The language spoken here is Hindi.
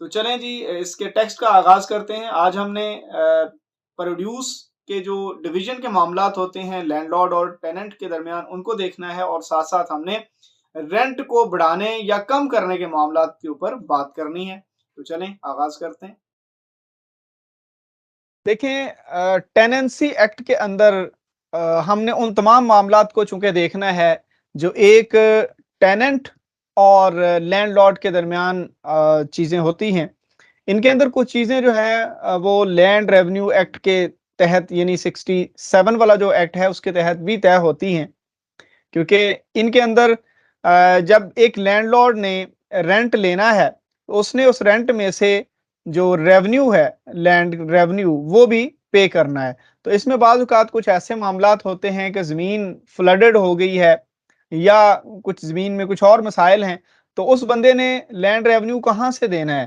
तो चलें जी इसके टेक्स्ट का आगाज़ करते हैं। आज हमने प्रोड्यूस के जो डिवीज़न के मामलात होते हैं लैंडलॉर्ड और टेनेंट के दरमियान उनको देखना है और साथ-साथ हमने रेंट को बढ़ाने या कम करने के मामलात के ऊपर बात करनी है। तो चलें आगाज़ करते हैं। देखें टेनेंसी एक्ट के अंदर हमने उन तमाम मामलात को चूंकि देखना है जो एक टेनेंट और लैंडलॉर्ड के दरमियान चीज़ें होती हैं। इनके अंदर कुछ चीज़ें जो है वो लैंड रेवेन्यू एक्ट के तहत यानी 67 वाला जो एक्ट है उसके तहत भी तय होती हैं। क्योंकि इनके अंदर जब एक लैंडलॉर्ड ने रेंट लेना है तो उसने उस रेंट में से जो रेवेन्यू है लैंड रेवेन्यू वो भी पे करना है। तो इसमें बाज़ औक़ात कुछ ऐसे मामलात होते हैं कि ज़मीन फ्लडेड हो गई है या कुछ ज़मीन में कुछ और मसाइल हैं, तो उस बंदे ने लैंड रेवेन्यू कहाँ से देना है?